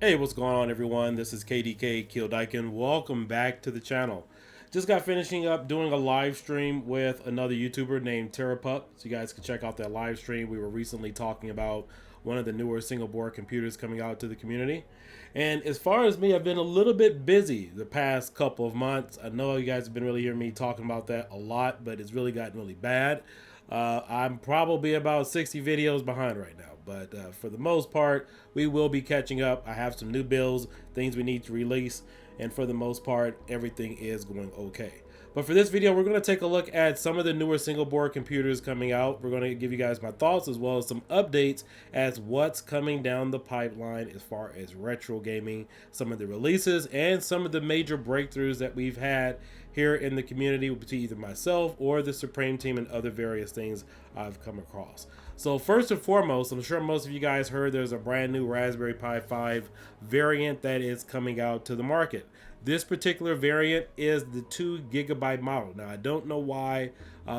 Hey, what's going on, everyone? This is KDK Kildykin. Welcome back to the channel. Just got finishing up doing a live stream with another YouTuber named Retropie, so you guys can check out that live stream. We were recently talking about one of the newer single board computers coming out to the community. And as far as me, I've been a little bit busy the past couple of months. I know you guys have been really hearing me talking about that a lot, but it's really gotten really bad. I'm probably about 60 videos behind right now, but for the most part, we will be catching up. I have some new builds, things we need to release, and for the most part, everything is going okay. But for this video, we're going to take a look at some of the newer single board computers coming out. We're going to give you guys my thoughts as well as some updates as what's coming down the pipeline as far as retro gaming, some of the releases, and some of the major breakthroughs that we've had here in the community to either myself or the Supreme team and other various things I've come across. So first and foremost, I'm sure most of you guys heard there's a brand new Raspberry Pi 5 variant that is coming out to the market. This particular variant is the 2 GB model. Now, I don't know why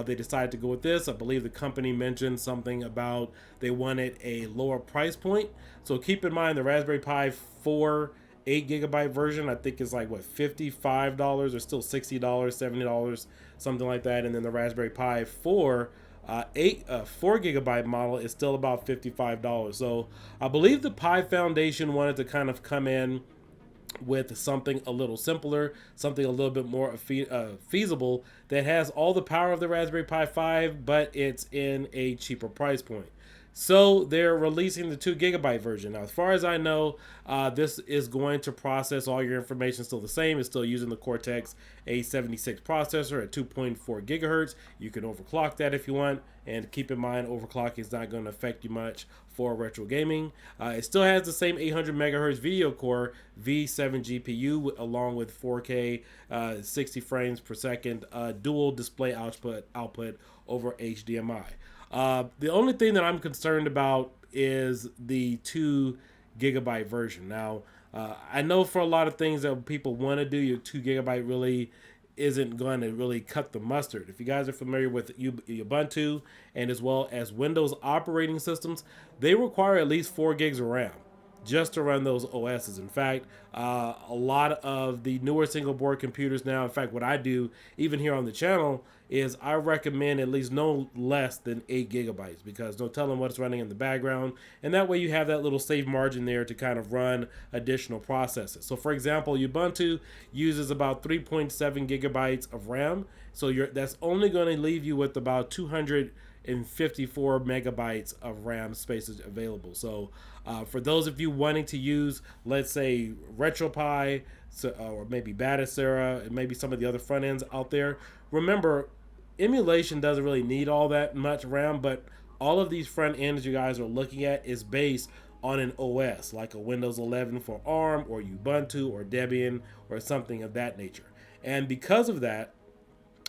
they decided to go with this. I believe the company mentioned something about they wanted a lower price point. So keep in mind the Raspberry Pi 4 8 GB version, I think is like what, $55 or still $60, $70, something like that. And then the Raspberry Pi 4 4 GB model is still about $55. So I believe the Pi Foundation wanted to kind of come in with something a little simpler, something a little bit more feasible that has all the power of the Raspberry Pi 5, but it's in a cheaper price point. So they're releasing the 2 GB version. Now, as far as I know, this is going to process all your information still the same. It's still using the Cortex A76 processor at 2.4 gigahertz. You can overclock that if you want. And keep in mind, overclocking is not going to affect you much for retro gaming. It still has the same 800 megahertz video core V7 GPU along with 4K 60 frames per second dual display output over HDMI. The only thing that I'm concerned about is the 2 GB version. Now, I know for a lot of things that people want to do, your 2 GB really isn't going to really cut the mustard. If you guys are familiar with Ubuntu and as well as Windows operating systems, they require at least 4 gigs of RAM just to run those OSs. In fact, a lot of the newer single board computers now, in fact, what I do even here on the channel is I recommend at least no less than 8 GB because no telling what's running in the background. And that way you have that little safe margin there to kind of run additional processes. So for example, Ubuntu uses about 3.7 gigabytes of RAM. So that's only going to leave you with about 254 megabytes of RAM spaces available. So for those of you wanting to use, let's say, Retropie, or maybe Batacera, and maybe some of the other front ends out there, remember, Emulation doesn't really need all that much RAM, but all of these front ends you guys are looking at is based on an OS, like a Windows 11 for ARM, or Ubuntu, or Debian, or something of that nature. And because of that,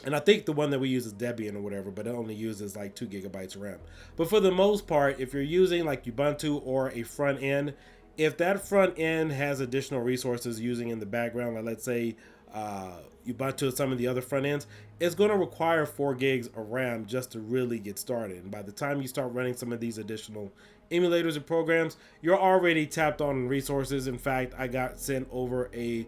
and I think the one that we use is Debian or whatever, but it only uses like 2 gigabytes of RAM. But for the most part, if you're using like Ubuntu or a front end, if that front end has additional resources using in the background, like let's say Ubuntu and some of the other front ends, it's going to require 4 gigs of RAM just to really get started. And by the time you start running some of these additional emulators and programs, you're already tapped on resources. In fact, I got sent over a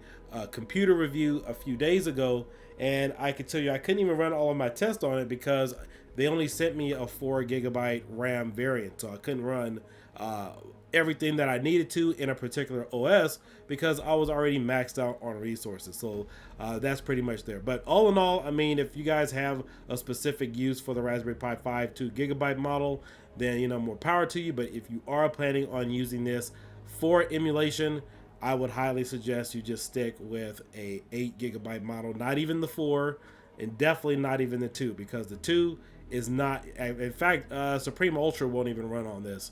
computer review a few days ago, and I can tell you I couldn't even run all of my tests on it because they only sent me a 4 gigabyte RAM variant, so I couldn't run everything that I needed to in a particular OS because I was already maxed out on resources. So that's pretty much there. But all in all, I mean, if you guys have a specific use for the Raspberry Pi 5 2 GB model, then, you know, more power to you. But if you are planning on using this for emulation, I would highly suggest you just stick with a 8 GB model, not even the 4, and definitely not even the 2, because the 2 is not, in fact, Supreme Ultra won't even run on this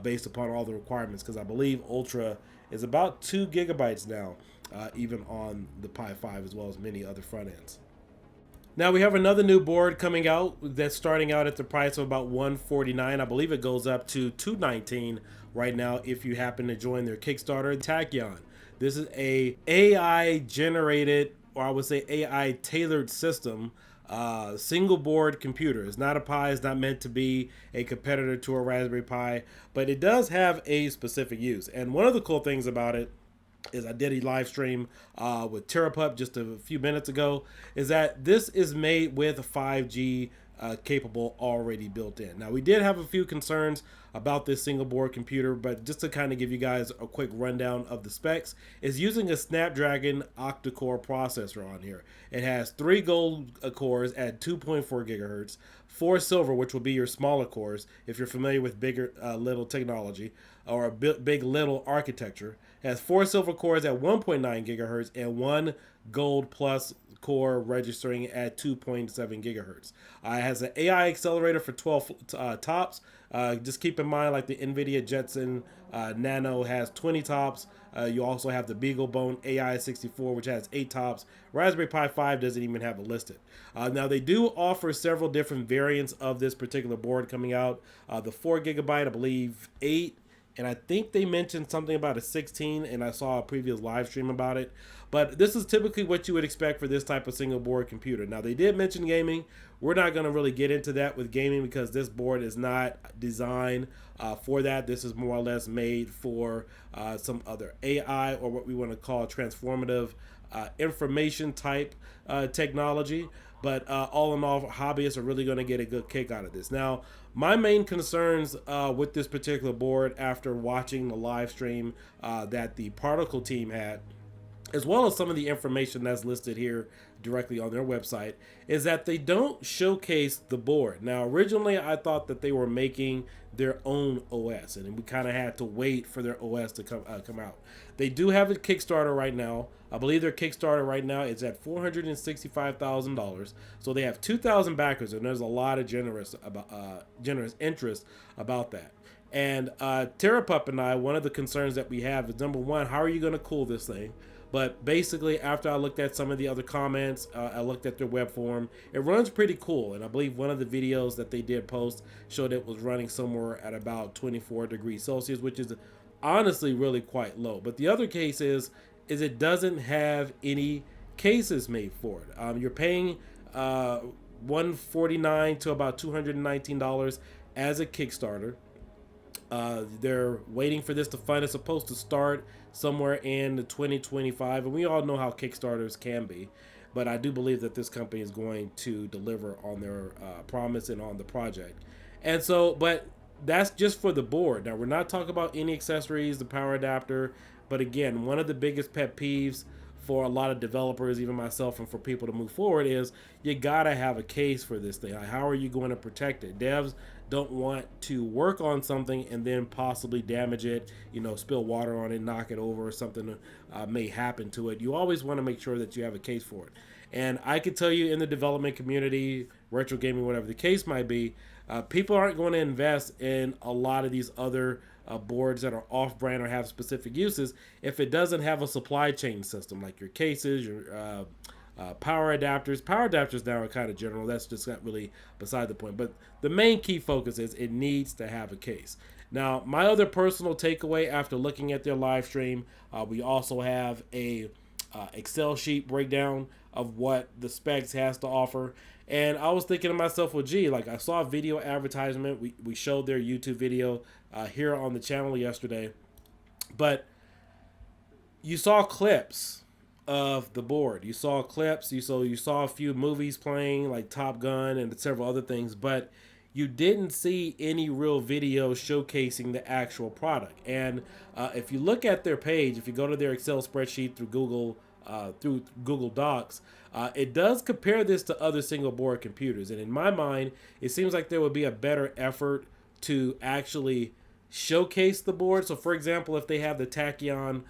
based upon all the requirements, because I believe Ultra is about 2 gigabytes now, even on the Pi 5 as well as many other front ends. Now we have another new board coming out that's starting out at the price of about $149. I believe it goes up to $219 right now if you happen to join their Kickstarter. Tachon. This is a AI generated, or I would say AI tailored system, single board computer. It's not a Pi. It's not meant to be a competitor to a Raspberry Pi, but it does have a specific use. And one of the cool things about it is I did a live stream with Terrapup just a few minutes ago, is that this is made with 5G capable already built in. Now, we did have a few concerns about this single board computer, but just to kind of give you guys a quick rundown of the specs, is using a Snapdragon octa-core processor on here. It has 3 gold cores at 2.4 gigahertz, 4 silver, which will be your smaller cores if you're familiar with bigger little technology or a big little architecture. It has 4 silver cores at 1.9 gigahertz and 1 gold plus core registering at 2.7 gigahertz. It has an AI accelerator for 12 tops. Just keep in mind, like the NVIDIA Jetson Nano has 20 tops. You also have the BeagleBone AI64, which has 8 tops. Raspberry Pi 5 doesn't even have it listed. Now, they do offer several different variants of this particular board coming out. The 4 gigabyte, I believe, 8. And I think they mentioned something about a 16, and I saw a previous live stream about it. But this is typically what you would expect for this type of single board computer. Now, they did mention gaming. We're not going to really get into that with gaming because this board is not designed for that. This is more or less made for some other AI, or what we want to call transformative information type technology. But all in all, hobbyists are really going to get a good kick out of this. Now, my main concerns with this particular board after watching the live stream that the Particle team had, as well as some of the information that's listed here directly on their website, is that they don't showcase the board. Now, originally I thought that they were making their own OS, and we kind of had to wait for their OS to come out. They do have a Kickstarter right now. I believe their Kickstarter right now is at $465,000. So they have 2,000 backers, and there's a lot of generous interest about that. And Terrapup and I, one of the concerns that we have is, number one, how are you going to cool this thing? But basically, after I looked at some of the other comments, I looked at their web form. It runs pretty cool, and I believe one of the videos that they did post showed it was running somewhere at about 24 degrees Celsius, which is honestly really quite low. But the other case is it doesn't have any cases made for it. You're paying $149 to about $219 as a Kickstarter. They're waiting for this to fund. It's supposed to start somewhere in 2025, and we all know how Kickstarters can be, but I do believe that this company is going to deliver on their promise and on the project. And so, but that's just for the board. Now, we're not talking about any accessories, the power adapter, but again, one of the biggest pet peeves for a lot of developers, even myself, and for people to move forward is you gotta have a case for this thing. Like, how are you going to protect it? Devs don't want to work on something and then possibly damage it, spill water on it, knock it over, or something may happen to it. You always want to make sure that you have a case for it. And I can tell you, in the development community, retro gaming, whatever the case might be, people aren't going to invest in a lot of these other boards that are off-brand or have specific uses if it doesn't have a supply chain system, like your cases, your power adapters. Power adapters now are kind of general. That's just not really beside the point. But the main key focus is it needs to have a case. Now, my other personal takeaway after looking at their live stream, we also have a Excel sheet breakdown of what the specs has to offer. And I was thinking to myself, well, gee, like I saw a video advertisement. We showed their YouTube video here on the channel yesterday. But you saw clips of the board. You saw clips. You saw a few movies playing, like Top Gun and several other things. But you didn't see any real video showcasing the actual product. And if you look at their page, if you go to their Excel spreadsheet through Google Docs, it does compare this to other single board computers. And in my mind, it seems like there would be a better effort to actually showcase the board. So for example, if they have the Tachon,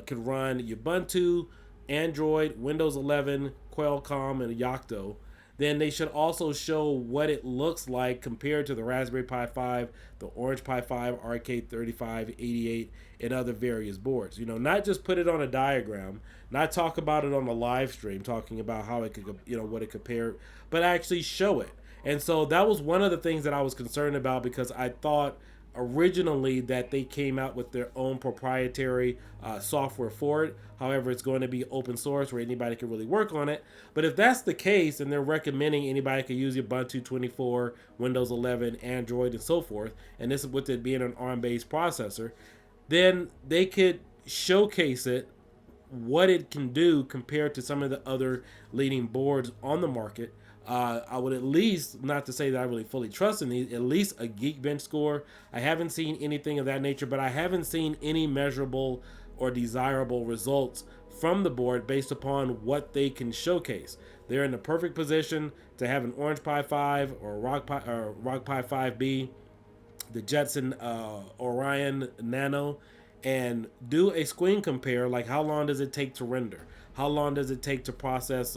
could run Ubuntu, Android, Windows 11, Qualcomm, and Yocto, then they should also show what it looks like compared to the Raspberry Pi 5, the Orange Pi 5, RK35, 88, and other various boards. Not just put it on a diagram, not talk about it on the live stream, talking about how it could, what it compared, but actually show it. And so that was one of the things that I was concerned about, because I thought originally that they came out with their own proprietary software for it. However, it's going to be open source where anybody can really work on it. But if that's the case, and they're recommending anybody can use Ubuntu 24, Windows 11, Android, and so forth, and this is with it being an ARM-based processor, then they could showcase it, what it can do compared to some of the other leading boards on the market. I would at least, not to say that I really fully trust in these, at least a Geekbench score. I haven't seen anything of that nature, but I haven't seen any measurable or desirable results from the board based upon what they can showcase. They're in the perfect position to have an Orange Pi 5 or Rock Pi 5B, the Jetson Orion Nano, and do a screen compare. Like, how long does it take to render? How long does it take to process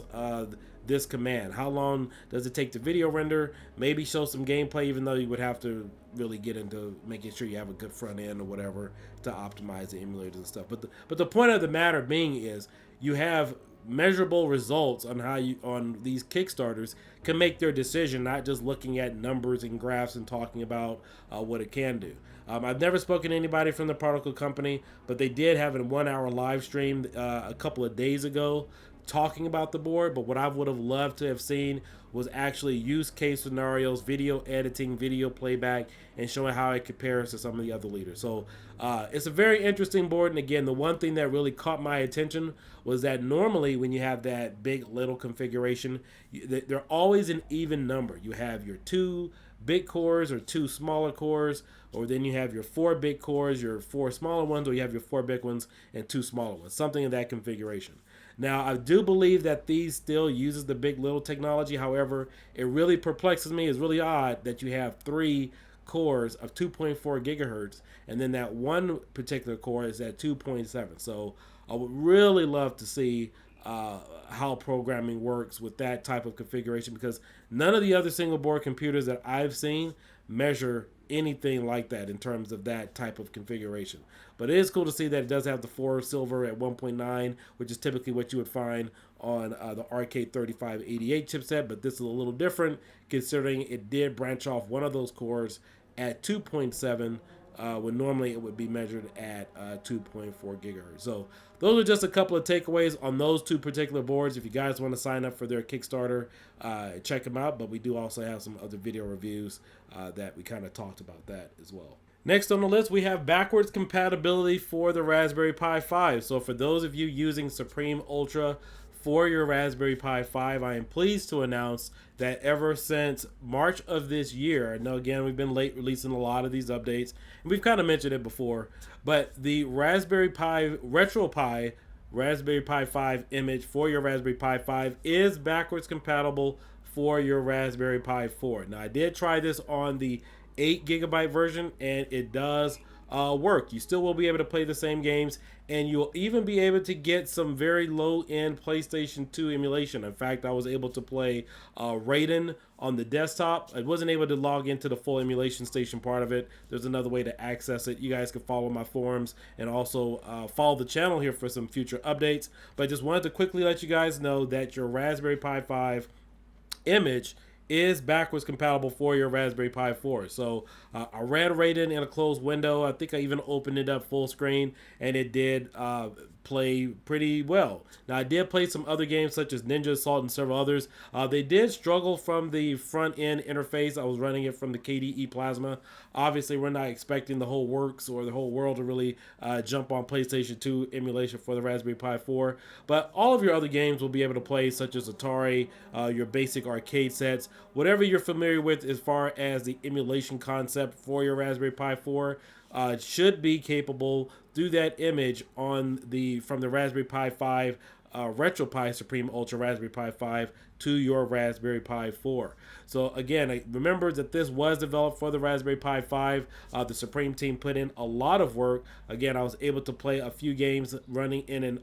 this command? How long does it take to video render? Maybe show some gameplay, even though you would have to really get into making sure you have a good front end or whatever to optimize the emulators and stuff. But the point of the matter being is you have measurable results on how you on these Kickstarters can make their decision, not just looking at numbers and graphs and talking about what it can do. I've never spoken to anybody from the particle company, but they did have a 1 hour live stream a couple of days ago talking about the board. But what I would have loved to have seen was actually use case scenarios, video editing, video playback, and showing how it compares to some of the other leaders. So it's a very interesting board. And again, the one thing that really caught my attention was that normally when you have that big little configuration, they're always an even number. You have your 2 big cores or 2 smaller cores, or then you have your 4 big cores, your 4 smaller ones, or you have your 4 big ones and 2 smaller ones, something in that configuration. Now, I do believe that these still uses the big little technology. However, it really perplexes me. It's really odd that you have 3 cores of 2.4 gigahertz, and then that one particular core is at 2.7. So I would really love to see how programming works with that type of configuration, because none of the other single board computers that I've seen measure anything like that in terms of that type of configuration. But it is cool to see that it does have the 4 silver at 1.9, which is typically what you would find on the Arcade 3588 chipset. But this is a little different considering it did branch off one of those cores at 2.7, when normally it would be measured at 2.4 gigahertz. So those are just a couple of takeaways on those 2 particular boards. If you guys want to sign up for their Kickstarter, check them out. But we do also have some other video reviews that we kind of talked about that as well. Next on the list, we have backwards compatibility for the Raspberry Pi 5. So for those of you using Supreme Ultra for your Raspberry Pi 5, I am pleased to announce that ever since March of this year, now again, we've been late releasing a lot of these updates, and we've kind of mentioned it before, but the Raspberry Pi Retropie Raspberry Pi 5 image for your Raspberry Pi 5 is backwards compatible for your Raspberry Pi 4. Now, I did try this on the 8 gigabyte version, and it does work. You still will be able to play the same games, and you'll even be able to get some very low-end PlayStation 2 emulation. In fact, I was able to play Raiden on the desktop. I wasn't able to log into the full emulation station part of it. There's another way to access it. You guys can follow my forums and also follow the channel here for some future updates. But I just wanted to quickly let you guys know that your Raspberry Pi 5 image is backwards compatible for your Raspberry Pi 4. So I ran Raiden in a closed window. I think I even opened it up full screen, and it did play pretty well. Now, I did play some other games such as Ninja Assault and several others. They did struggle from the front end interface. I was running it from the KDE Plasma. Obviously, we're not expecting the whole works or the whole world to really jump on PlayStation 2 emulation for the Raspberry Pi 4. But all of your other games will be able to play, such as Atari, your basic arcade sets, whatever you're familiar with as far as the emulation concept for your Raspberry Pi 4. Should be capable through that image on from the Raspberry Pi 5 Retropie Supreme Ultra Raspberry Pi 5 to your Raspberry Pi 4. So again, remember that this was developed for the Raspberry Pi 5. The Supreme team put in a lot of work. Again, I was able to play a few games running in an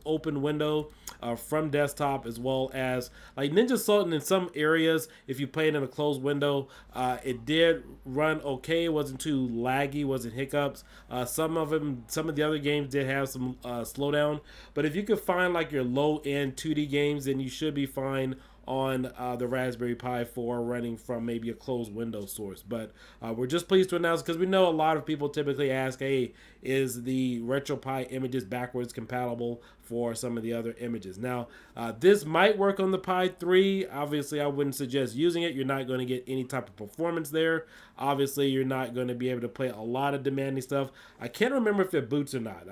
open window from desktop, as well as like Ninja Assault. In some areas, if you played in a closed window, it did run okay. It wasn't too laggy, wasn't hiccups. Some of the other games did have some slowdown. But if you could find like your low-end 2D games, then you should be fine on the Raspberry Pi 4 running from maybe a closed window source. But we're just pleased to announce, because we know a lot of people typically ask, hey, is the Retropie images backwards compatible for some of the other images. Now, this might work on the Pi 3. Obviously, I wouldn't suggest using it. You're not going to get any type of performance there. Obviously, you're not going to be able to play a lot of demanding stuff. I can't remember if it boots or not,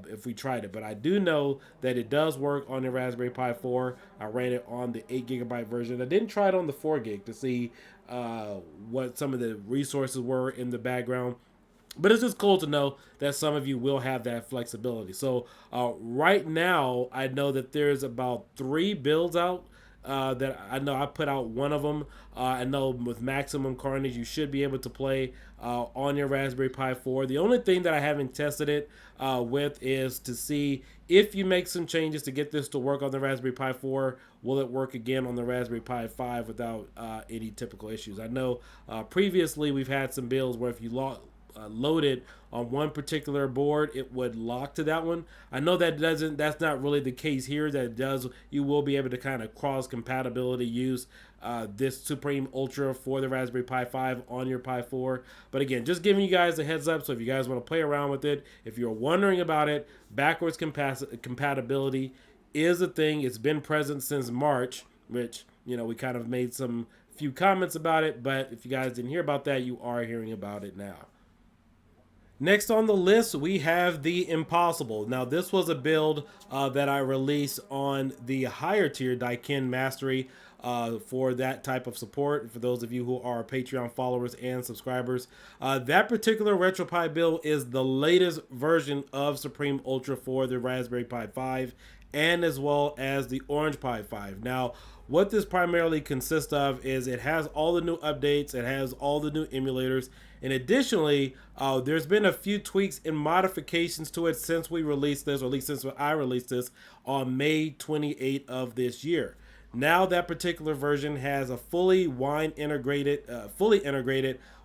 if we tried it, but I do know that it does work on the Raspberry Pi 4. I ran it on the 8 GB version. I didn't try it on the 4 GB to see what some of the resources were in the background. But it's just cool to know that some of you will have that flexibility. So right now, I know that there's about 3 builds out that I know I put out one of them. I know with Maximum Carnage, you should be able to play on your Raspberry Pi 4. The only thing that I haven't tested it with is to see if you make some changes to get this to work on the Raspberry Pi 4, will it work again on the Raspberry Pi 5 without any typical issues? I know previously we've had some builds where if you loaded on one particular board, it would lock to that one. I know that's not really the case here. You will be able to kind of cross compatibility use this Supreme Ultra for the Raspberry Pi 5 on your Pi 4. But again, just giving you guys a heads up, so if you guys want to play around with it, if you're wondering about it, backwards compatibility is a thing. It's been present since March, which, you know, we kind of made some few comments about it, but if you guys didn't hear about that, you are hearing about it now. Next on the list, we have the Impossible. Now, this was a build that I released on the higher tier Daikin Mastery for that type of support. For those of you who are Patreon followers and subscribers, that particular Retropie build is the latest version of Supreme Ultra for the Raspberry Pi 5 and as well as the Orange Pi 5. Now, what this primarily consists of is it has all the new updates, it has all the new emulators, and additionally, there's been a few tweaks and modifications to it since we released this, or at least since I released this on May 28th of this year. Now that particular version has a fully integrated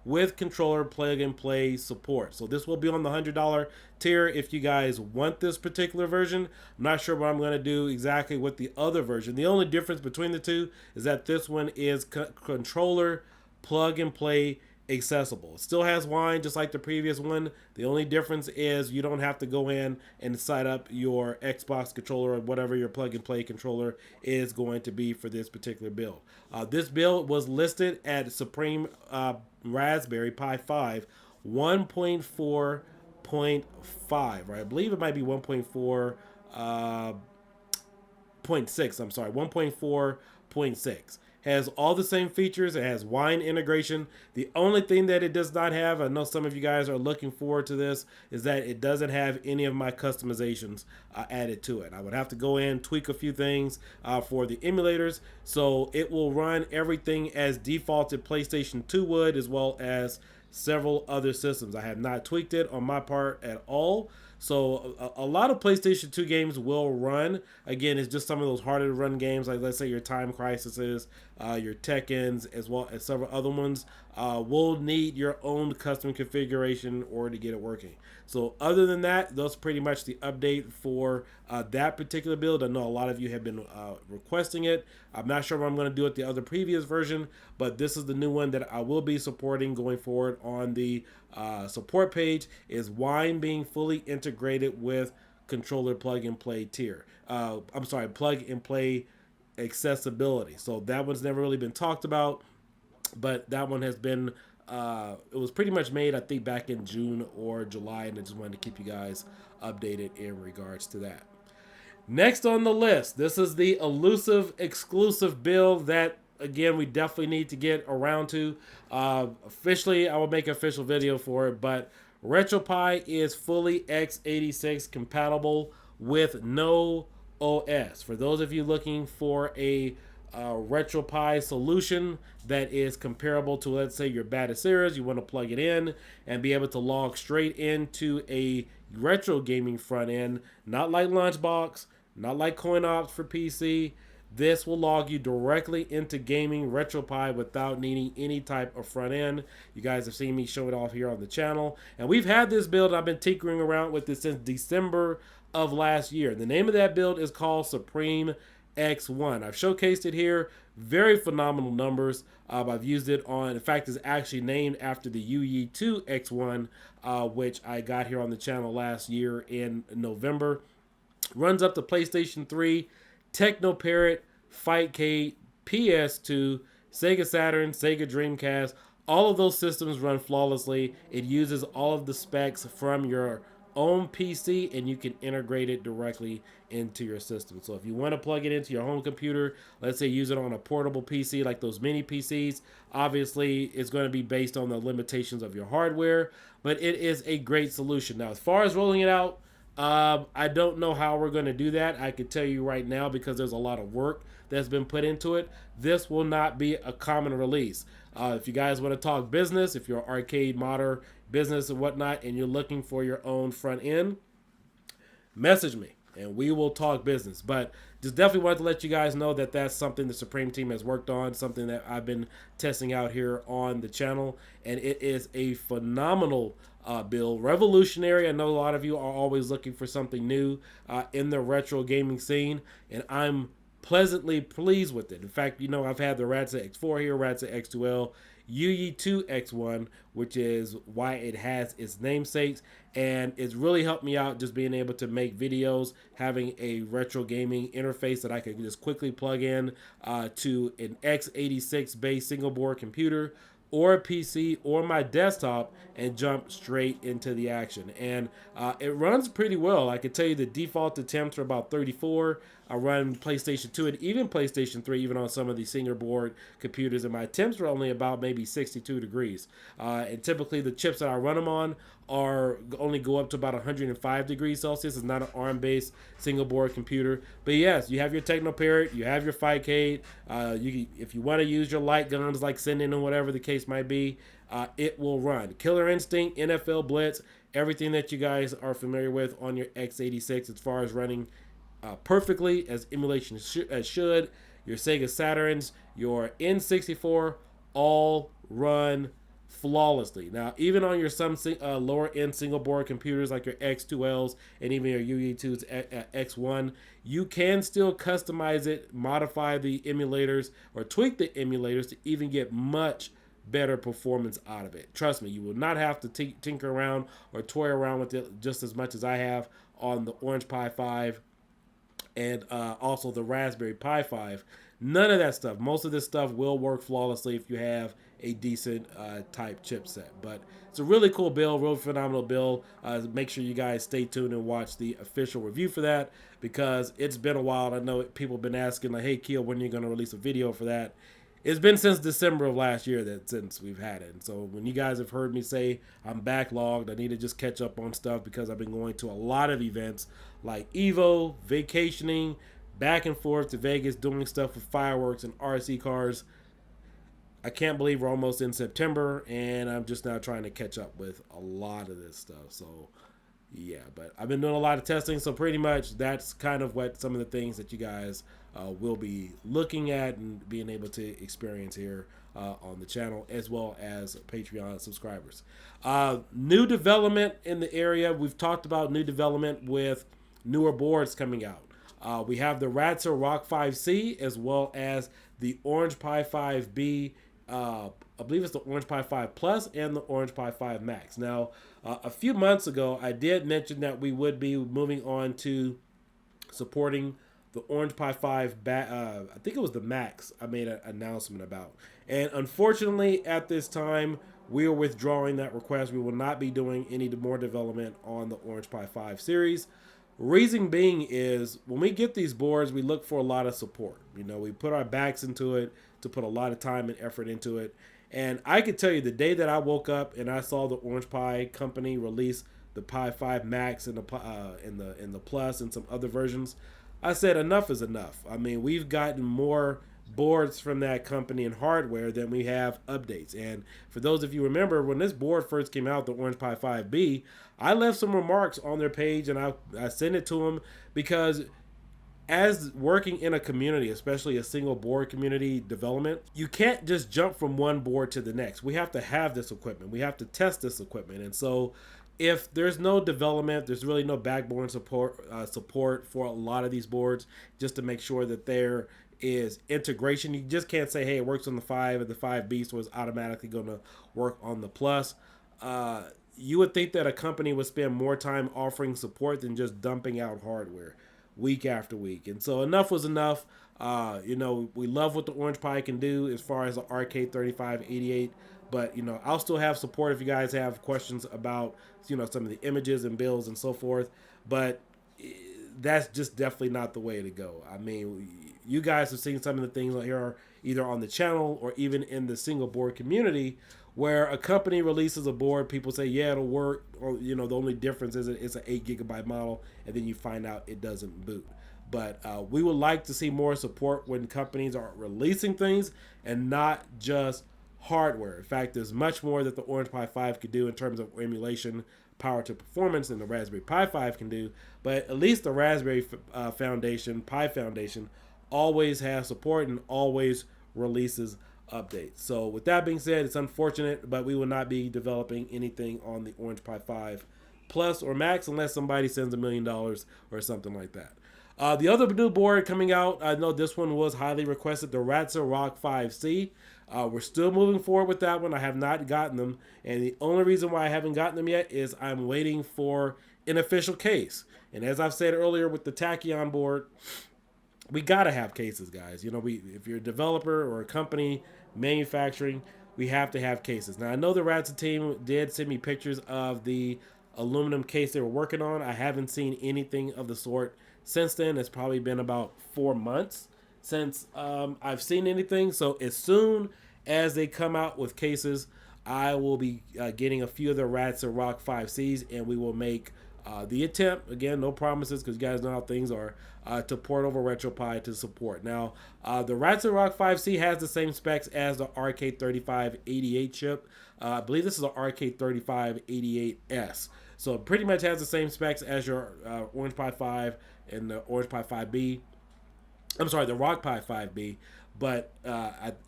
with controller plug and play support. So this will be on the $100 tier if you guys want this particular version. I'm not sure what I'm going to do exactly with the other version. The only difference between the two is that this one is controller plug and play accessible. It still has wine just like the previous one. The only difference is you don't have to go in and set up your Xbox controller or whatever your plug and play controller is going to be for this particular build. This build was listed at Supreme Raspberry Pi 5 1.4.5, right? I believe it might be 1.4 0.6. I'm sorry, 1.4.6. Has all the same features. It has wine integration. The only thing that it does not have, I know some of you guys are looking forward to this, is that it doesn't have any of my customizations added to it. I would have to go in, tweak a few things for the emulators, so it will run everything as defaulted PlayStation 2 would, as well as several other systems. I have not tweaked it on my part at all. So a lot of PlayStation 2 games will run. Again, it's just some of those harder to run games, like let's say your Time Crises, your Tekkens, as well as several other ones, will need your own custom configuration in order to get it working. So other than that, that's pretty much the update for that particular build. I know a lot of you have been requesting it. I'm not sure what I'm going to do with the other previous version, but this is the new one that I will be supporting going forward on the support page, is wine being fully integrated with controller plug and play tier. I'm sorry, plug and play accessibility. So that one's never really been talked about, but that one has been it was pretty much made, I think, back in June or July, and I just wanted to keep you guys updated in regards to that. Next on the list, this is the elusive exclusive build that, again, we definitely need to get around to. Officially, I will make an official video for it, but Retropie is fully x86 compatible with no OS. For those of you looking for a Retropie solution that is comparable to, let's say, your Bataseras, you want to plug it in and be able to log straight into a retro gaming front end, not like Lunchbox, not like CoinOps for PC. This will log you directly into gaming Retropie without needing any type of front end. You guys have seen me show it off here on the channel. And we've had this build, I've been tinkering around with this since December of last year. The name of that build is called Supreme X1. I've showcased it here. Very phenomenal numbers. I've used it on, in fact, it's actually named after the UE2 X1, which I got here on the channel last year in November. Runs up to PlayStation 3, Technoparrot, Fightcade, PS2, Sega Saturn, Sega Dreamcast. All of those systems run flawlessly. It uses all of the specs from your own PC, and you can integrate it directly into your system. So if you want to plug it into your home computer, let's say use it on a portable PC like those mini PCs, obviously it's going to be based on the limitations of your hardware, but it is a great solution. Now, as far as rolling it out, I don't know how we're going to do that. I can tell you right now, because there's a lot of work that's been put into it. This will not be a common release. If you guys want to talk business, if you're an arcade modder business and whatnot, and you're looking for your own front end, message me and we will talk business. But just definitely wanted to let you guys know that that's something the Supreme team has worked on, something that I've been testing out here on the channel, and it is a phenomenal build. Revolutionary. I know a lot of you are always looking for something new in the retro gaming scene, and I'm pleasantly pleased with it. In fact, I've had the Radxa X4 here, Radxa X2L, UE2 X1, which is why it has its namesakes, and it's really helped me out just being able to make videos, having a retro gaming interface that I can just quickly plug in to an x86 based single board computer or a PC or my desktop and jump straight into the action. And it runs pretty well. I can tell you the default attempts are about 34. I run PlayStation 2 and even PlayStation 3, even on some of the single board computers, and my temps are only about maybe 62 degrees. And typically the chips that I run them on only go up to about 105 degrees Celsius. It's not an ARM-based single board computer. But yes, you have your Technoparrot, you have your Fightcade. If you want to use your light guns like Sending or whatever the case might be, it will run. Killer Instinct, NFL Blitz, everything that you guys are familiar with on your x86 as far as running perfectly as emulation should. Your Sega Saturns, your N64, all run flawlessly. Now, even on your some lower end single board computers like your X2Ls and even your UE2's X1, you can still customize it, modify the emulators, or tweak the emulators to even get much better performance out of it. Trust me, you will not have to tinker around or toy around with it just as much as I have on the Orange Pi 5 and also the Raspberry Pi 5. None of that stuff. Most of this stuff will work flawlessly if you have a decent type chipset. But it's a really cool build, real phenomenal build. Make sure you guys stay tuned and watch the official review for that, because it's been a while. I know people have been asking, like, hey, Keel, when are you going to release a video for that? It's been since December of last year since we've had it. And so when you guys have heard me say I'm backlogged, I need to just catch up on stuff because I've been going to a lot of events like Evo, vacationing, back and forth to Vegas, doing stuff with fireworks and RC cars. I can't believe we're almost in September, and I'm just now trying to catch up with a lot of this stuff. So yeah, but I've been doing a lot of testing, so pretty much that's kind of what some of the things that you guys will be looking at and being able to experience here on the channel, as well as Patreon subscribers. New development in the area. We've talked about new development with newer boards coming out. We have the Radxa Rock 5C as well as the Orange Pi 5B. I believe it's the Orange Pi 5 Plus and the Orange Pi 5 Max. Now, a few months ago, I did mention that we would be moving on to supporting the Orange Pi 5, I think it was the Max I made an announcement about. And unfortunately, at this time, we are withdrawing that request. We will not be doing any more development on the Orange Pi 5 series. Reason being is when we get these boards, we look for a lot of support. We put our backs into it to put a lot of time and effort into it. And I could tell you the day that I woke up and I saw the Orange Pi company release the Pi 5 Max and the Plus and some other versions, I said enough is enough. I mean, we've gotten more boards from that company and hardware than we have updates. And for those of you remember, when this board first came out, the Orange Pi 5B, I left some remarks on their page and I sent it to them, because as working in a community, especially a single board community development, you can't just jump from one board to the next. We have to have this equipment. We have to test this equipment. And so if there's no development, there's really no backbone support for a lot of these boards, just to make sure that there is integration. You just can't say, hey, it works on the 5 and the 5B, so it's automatically going to work on the Plus. You would think that a company would spend more time offering support than just dumping out hardware. week after week. And so enough was enough. You know, we love what the Orange Pi can do as far as the RK3588. But, you know, I'll still have support if you guys have questions about, you know, some of the images and builds and so forth. But that's just definitely not the way to go. I mean, you guys have seen some of the things here either on the channel or even in the single board community where a company releases a board, people say, yeah, it'll work. Or, you know, the only difference is it's an 8 GB model, and then you find out it doesn't boot. But we would like to see more support when companies are releasing things and not just hardware. In fact, there's much more that the Orange Pi 5 could do in terms of emulation, power to performance than the Raspberry Pi 5 can do. But at least the Raspberry Foundation, Pi Foundation, always has support and always releases updates. So with that being said, it's unfortunate, but we will not be developing anything on the Orange Pi 5 Plus or Max unless somebody sends $1 million or something like that. The other new board coming out, I know this one was highly requested, the Radxa Rock 5C. We're still moving forward with that one. I have not gotten them, and the only reason why I haven't gotten them yet is I'm waiting for an official case. And as I've said earlier with the Tachon board, we gotta have cases, guys. You know, if you're a developer or a company manufacturing, we have to have cases. Now, I know the Radxa team did send me pictures of the aluminum case they were working on. I haven't seen anything of the sort since then. It's probably been about 4 months since I've seen anything. So as soon as they come out with cases, I will be getting a few of the Radxa Rock 5Cs, and we will make the attempt, again, no promises because you guys know how things are, to port over Retropie to support. Now, the Radxa Rock 5C has the same specs as the RK3588 chip. I believe this is a RK3588S. So it pretty much has the same specs as your Orange Pi 5 and the Orange Pi 5B. I'm sorry, the Rock Pi 5B. But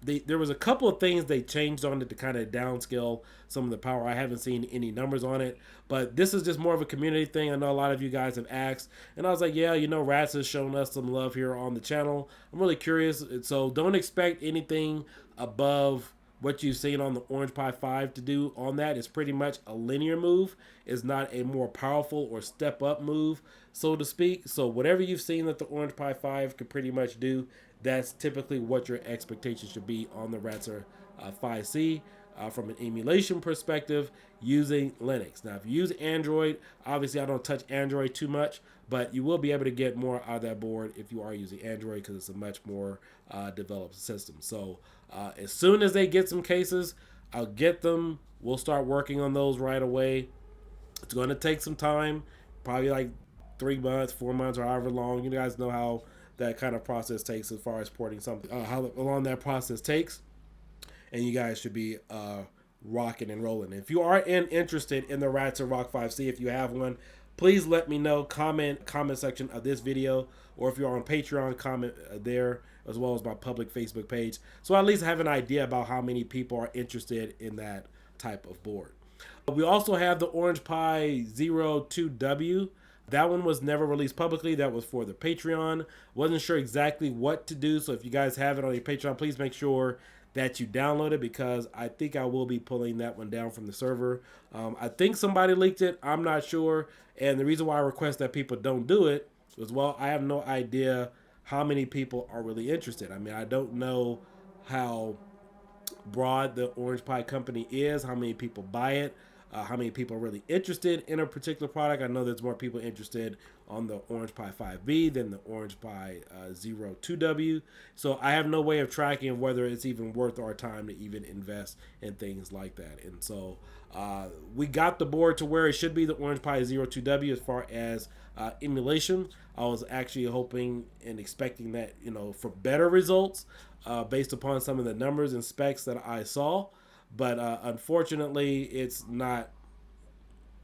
there was a couple of things they changed on it to kind of downscale some of the power. I haven't seen any numbers on it, but this is just more of a community thing. I know a lot of you guys have asked, and I was like, yeah, you know, Radxa has shown us some love here on the channel. I'm really curious, so don't expect anything above what you've seen on the Orange Pi 5 to do on that. Is pretty much a linear move. It's not a more powerful or step up move, so to speak. So whatever you've seen that the Orange Pi 5 could pretty much do, that's typically what your expectations should be on the Radxa 5C from an emulation perspective using Linux. Now, if you use Android, obviously I don't touch Android too much, but you will be able to get more out of that board if you are using Android because it's a much more developed system. So as soon as they get some cases, I'll get them. We'll start working on those right away. It's going to take some time, probably like 3 months, 4 months, or however long. You guys know how that kind of process takes as far as porting something, how long that process takes, and you guys should be rocking and rolling. If you are interested in the Radxa Rock 5C, if you have one, please let me know. Comment section of this video, or if you're on Patreon, comment there, as well as my public Facebook page, so I at least have an idea about how many people are interested in that type of board. We also have the Orange Pi 02W. That one was never released publicly. That was for the Patreon. Wasn't sure exactly what to do. So if you guys have it on your Patreon, please make sure that you download it, because I think I will be pulling that one down from the server. I think somebody leaked it. I'm not sure. And the reason why I request that people don't do it is, well, I have no idea how many people are really interested. I mean, I don't know how broad the Orange Pi company is, how many people buy it, how many people are really interested in a particular product. I know there's more people interested on the Orange Pi 5B than the Orange Pi 02W. So I have no way of tracking whether it's even worth our time to even invest in things like that. And so we got the board to where it should be, the Orange Pi 02W, as far as emulation. I was actually hoping and expecting that, you know, for better results based upon some of the numbers and specs that I saw. But unfortunately, it's not.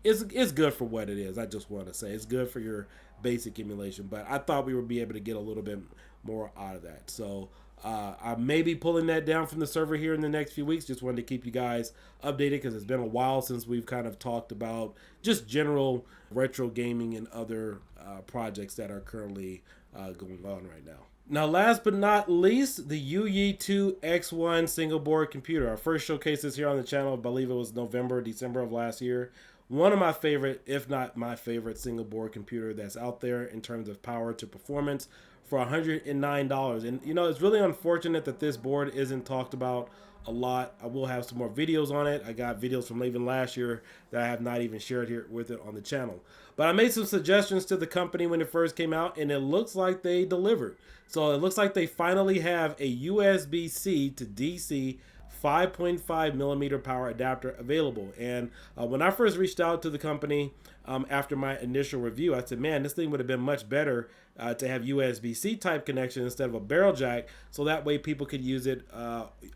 It's good for what it is. I just want to say it's good for your basic emulation. But I thought we would be able to get a little bit more out of that. So I may be pulling that down from the server here in the next few weeks. Just wanted to keep you guys updated, because it's been a while since we've kind of talked about just general retro gaming and other projects that are currently going on right now. Now, last but not least, the UYI2 X1 single board computer. Our first showcase this here on the channel, I believe it was November, December of last year, one of my favorite, if not my favorite, single board computer that's out there in terms of power to performance for $109. And you know, it's really unfortunate that this board isn't talked about a lot. I will have some more videos on it. I got videos from even last year that I have not even shared here with it on the channel. But I made some suggestions to the company when it first came out, and it looks like they delivered. So it looks like they finally have a USB-C to DC 5.5 millimeter power adapter available. And when I first reached out to the company after my initial review, I said, man, this thing would have been much better to have USB-C type connection instead of a barrel jack, so that way people could use it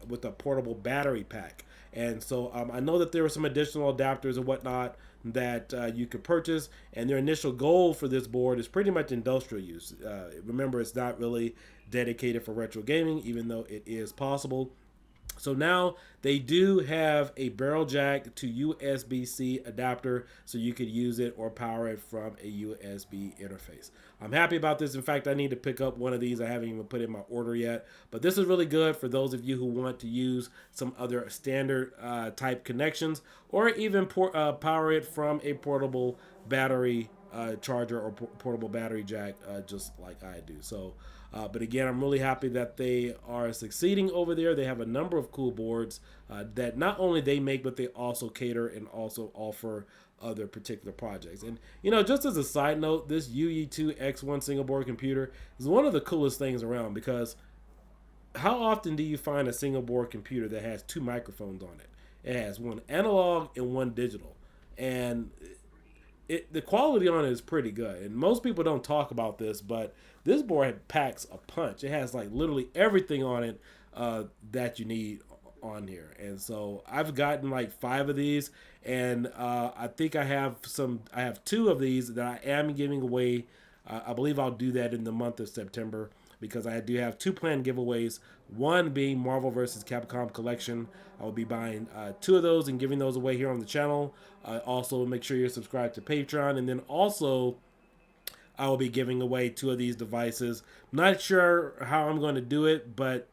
with a portable battery pack. And so I know that there were some additional adapters and whatnot that you could purchase, and their initial goal for this board is pretty much industrial use. Remember, it's not really dedicated for retro gaming, even though it is possible. So now they do have a barrel jack to USB-C adapter, so you could use it or power it from a USB interface. I'm happy about this. In fact, I need to pick up one of these. I haven't even put in my order yet, but this is really good for those of you who want to use some other standard type connections, or even power it from a portable battery charger or portable battery jack, just like I do. So but again, I'm really happy that they are succeeding over there. They have a number of cool boards that not only they make, but they also cater and also offer other particular projects. And you know, just as a side note, this UE2 X1 single board computer is one of the coolest things around, because how often do you find a single board computer that has two microphones on it? It has one analog and one digital, and the quality on it is pretty good. And most people don't talk about this, but this board packs a punch. It has like literally everything on it that you need on here. And so I've gotten like 5 of these, and I think I have 2 of these that I am giving away. I believe I'll do that in the month of September, because I do have 2 planned giveaways. One being Marvel vs. Capcom Collection. I will be buying 2 of those and giving those away here on the channel. Also, make sure you're subscribed to Patreon. And then also, I will be giving away 2 of these devices. Not sure how I'm going to do it, but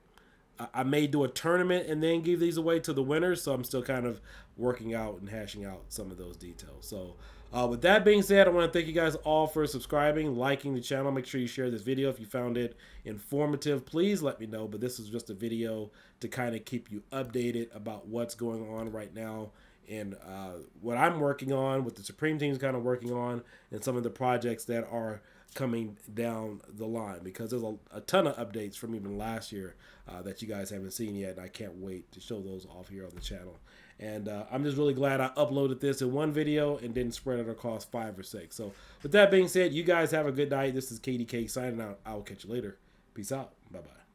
I may do a tournament and then give these away to the winners. So I'm still kind of working out and hashing out some of those details. So with that being said, I want to thank you guys all for subscribing, liking the channel. Make sure you share this video if you found it informative. Please let me know. But this is just a video to kind of keep you updated about what's going on right now, and what I'm working on, what the Supreme Team is kind of working on, and some of the projects that are coming down the line, because there's a ton of updates from even last year that you guys haven't seen yet, and I can't wait to show those off here on the channel. And I'm just really glad I uploaded this in one video and didn't spread it across 5 or 6. So with that being said, you guys have a good night. This is KDK signing out. I will catch you later. Peace out. Bye-bye.